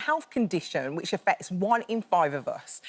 health condition which affects 1 in 5 of us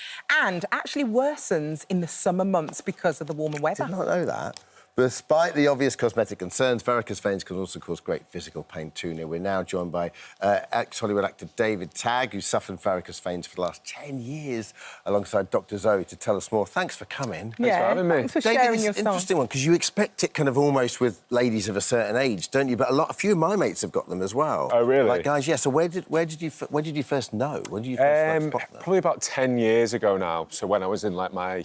and actually worsens in the summer months because of the warmer weather. I did not know that. Despite the obvious cosmetic concerns, varicose veins can also cause great physical pain too. Now, we're now joined by ex-Hollywood actor David Tagg, who's suffered varicose veins for the last 10 years, alongside Dr Zoe, to tell us more. Thanks for coming. Thanks for having me. Thanks for David, sharing it's your an story. interesting one, because you expect it kind of almost with ladies of a certain age, don't you? But a few of my mates have got them as well. Oh, really? Like, guys, yeah. So where did you first know? When did you first spot them? Probably about 10 years ago now. So when I was in, like, my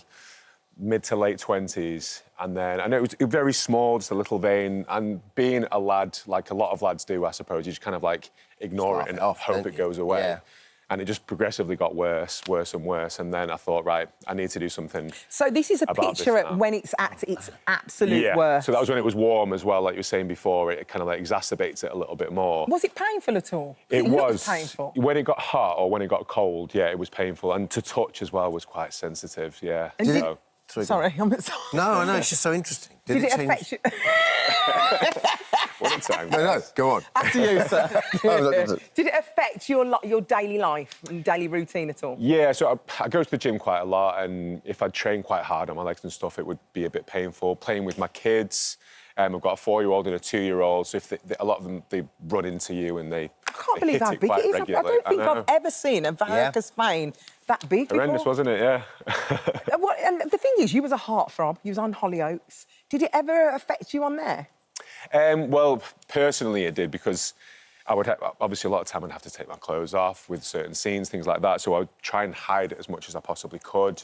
mid to late 20s, and then I know it was very small, just a little vein, and being a lad, like a lot of lads do, I suppose, you just kind of, like, ignore it and hope it goes away. Yeah. And it just progressively got worse and worse, and then I thought, right, I need to do something. So this is a picture at when it's at its absolute worst. So that was when it was warm as well, like you were saying before. It kind of, like, exacerbates it a little bit more. Was it painful at all? It was painful. When it got hot or when it got cold, yeah, it was painful, and to touch as well was quite sensitive. Yeah. And Sorry, I'm sorry. No, it's just so interesting. Did it affect you? What a time. No, go on. After you, sir. Did it affect your daily life and daily routine at all? Yeah, so I go to the gym quite a lot, and if I train quite hard on my legs and stuff, it would be a bit painful. Playing with my kids, I've got a 4-year-old and a 2-year-old, so if a lot of them, they run into you and they I can't believe how big it is. I don't think I've ever seen a varicose vein that big before. Horrendous, wasn't it? Yeah. And the thing is, you was a heartthrob. You was on Hollyoaks. Did it ever affect you on there? Well, personally, it did, because I would obviously a lot of time I'd have to take my clothes off with certain scenes, things like that. So I would try and hide it as much as I possibly could.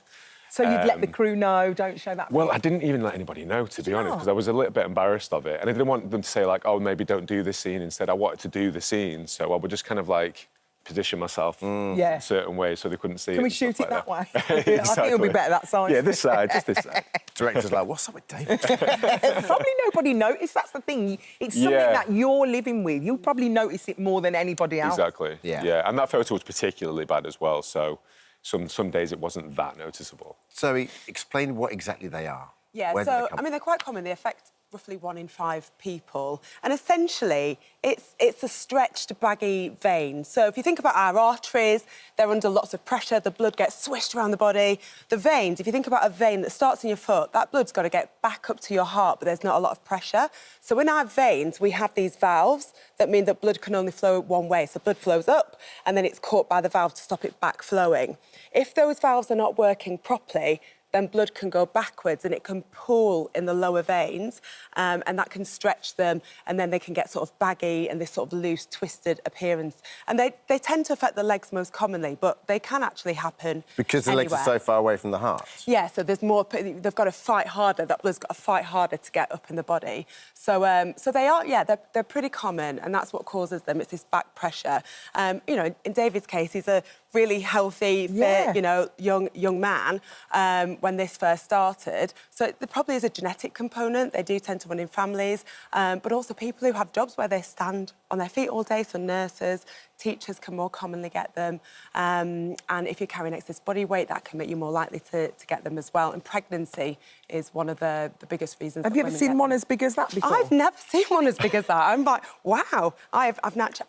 So you'd let the crew know, don't show that. Well, I didn't even let anybody know, to be honest, because I was a little bit embarrassed of it, and I didn't want them to say, like, oh, maybe don't do this scene. Instead, I wanted to do the scene, so I would just kind of, like, position myself in a certain way so they couldn't see it. Can we shoot it that way? Exactly. I think it'll be better that side. Yeah, this side, just this side. Director's like, what's up with David? Probably nobody noticed. That's the thing. It's something that you're living with. You'll probably notice it more than anybody else. Exactly. Yeah. And that photo was particularly bad as well, so some days it wasn't that noticeable. So explain what exactly they are. Yeah, so, I mean, they're quite common. They affect roughly 1 in 5 people. And essentially, it's a stretched, baggy vein. So if you think about our arteries, they're under lots of pressure, the blood gets swished around the body. The veins, if you think about a vein that starts in your foot, that blood's got to get back up to your heart, but there's not a lot of pressure. So in our veins, we have these valves that mean that blood can only flow one way. So blood flows up, and then it's caught by the valve to stop it back flowing. If those valves are not working properly, then blood can go backwards and it can pool in the lower veins, and that can stretch them, and then they can get sort of baggy and this sort of loose, twisted appearance. And they tend to affect the legs most commonly, but they can actually happen because the legs are so far away from the heart. Yeah, so there's more. They've got to fight harder. That blood's got to fight harder to get up in the body. So, so they are. Yeah, they're pretty common, and that's what causes them. It's this back pressure. You know, in David's case, he's a really healthy, fit, you know, young man when this first started. So there probably is a genetic component. They do tend to run in families, but also people who have jobs where they stand on their feet all day, so nurses, teachers can more commonly get them. And if you're carrying excess body weight, that can make you more likely to get them as well. And pregnancy is one of the biggest reasons. Have you ever seen one as big as that before? I've never seen one as big as that. I'm like, wow. I've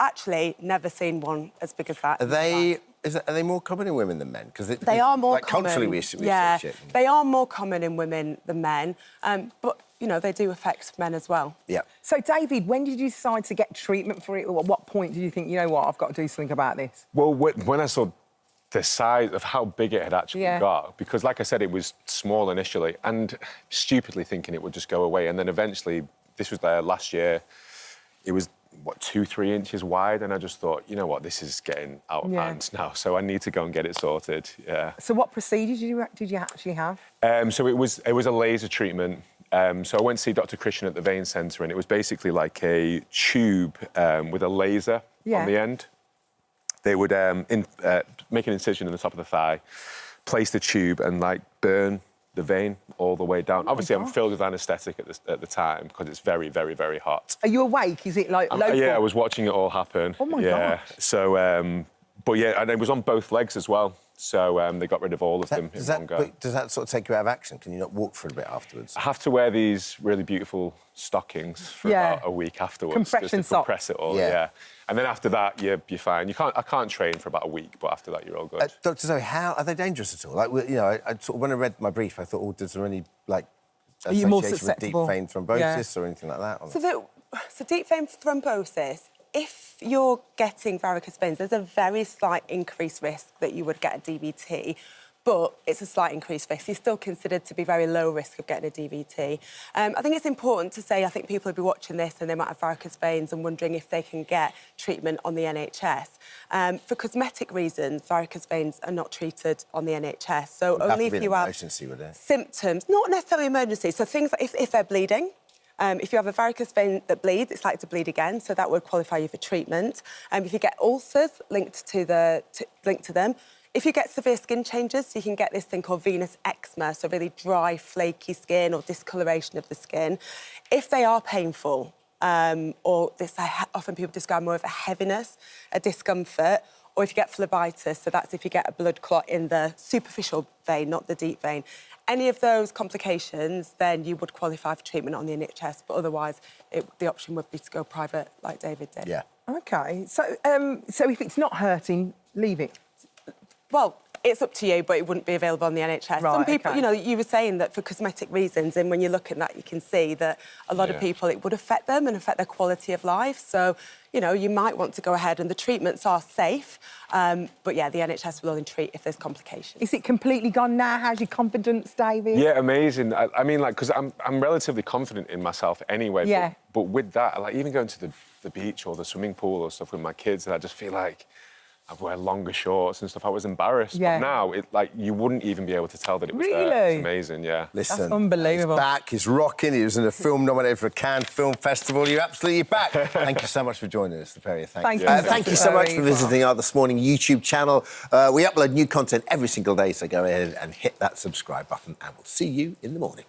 actually never seen one as big as that. Are they more common in women than men? Because they are more common. Culturally, we associate. They are more common in women than men, but you know they do affect men as well. Yeah. So, David, when did you decide to get treatment for it? Or at what point did you think, you know what, I've got to do something about this? Well, when I saw the size of how big it had actually got, because, like I said, it was small initially, and stupidly thinking it would just go away, and then eventually, this was there last year, it was 2-3 inches wide, and I just thought, you know what, this is getting out of hand now, so I need to go and get it sorted. Yeah. So what procedures did you actually have? So it was a laser treatment. So I went to see Dr Christian at the Vein Centre, and it was basically like a tube with a laser on the end. They would make an incision in the top of the thigh, place the tube, and like burn the vein all the way down. Obviously, I'm filled with anaesthetic at the time because it's very, very, very hot. Are you awake? Is it like local? Yeah, I was watching it all happen. Oh, my gosh. So But yeah, and it was on both legs as well. So they got rid of all of them in one go. Does that sort of take you out of action? Can you not walk for a bit afterwards? I have to wear these really beautiful stockings for about a week afterwards. Compression just to compress it all, yeah. And then after that, you're fine. I can't train for about a week, but after that, you're all good. Dr Zoe, how are they dangerous at all? Like, you know, I sort of, when I read my brief, I thought, oh, is there any, like, are you more association with deep susceptible? vein thrombosis or anything like that? Or So deep vein thrombosis, if you're getting varicose veins, there's a very slight increased risk that you would get a DVT, but it's a slight increased risk. You're still considered to be very low risk of getting a DVT. I think it's important to say, I think people will be watching this and they might have varicose veins and wondering if they can get treatment on the NHS. For cosmetic reasons, varicose veins are not treated on the NHS. So only if you have symptoms, not necessarily emergency. So things like if they're bleeding, if you have a varicose vein that bleeds, it's likely to bleed again, so that would qualify you for treatment. If you get ulcers linked to them, if you get severe skin changes, you can get this thing called venous eczema, so really dry, flaky skin or discoloration of the skin. If they are painful, or this, often people describe more of a heaviness, a discomfort, or if you get phlebitis, so that's if you get a blood clot in the superficial vein, not the deep vein. Any of those complications, then you would qualify for treatment on the NHS, but otherwise the option would be to go private, like David did. Yeah. OK. So if it's not hurting, leave it? Well, it's up to you, but it wouldn't be available on the NHS. Right, Some people, okay. you know, you were saying that for cosmetic reasons, and when you look at that, you can see that a lot of people, it would affect them and affect their quality of life. So, you know, you might want to go ahead, and the treatments are safe. But, yeah, the NHS will only treat if there's complications. Is it completely gone now? How's your confidence, David? Yeah, amazing. I mean, like, because I'm relatively confident in myself anyway. Yeah. But with that, like, even going to the beach or the swimming pool or stuff with my kids, I just feel like I wear longer shorts and stuff. I was embarrassed. Yeah. But now, you wouldn't even be able to tell that it was Really? there. It's amazing, yeah. Listen, that's unbelievable. He's back, he's rocking, he was in a film nominated for a Cannes Film Festival. You're absolutely back. Thank you so much for joining us, the pair of you. Thank you. Thank you so much for visiting our This Morning YouTube channel. We upload new content every single day, so go ahead and hit that subscribe button, and we'll see you in the morning.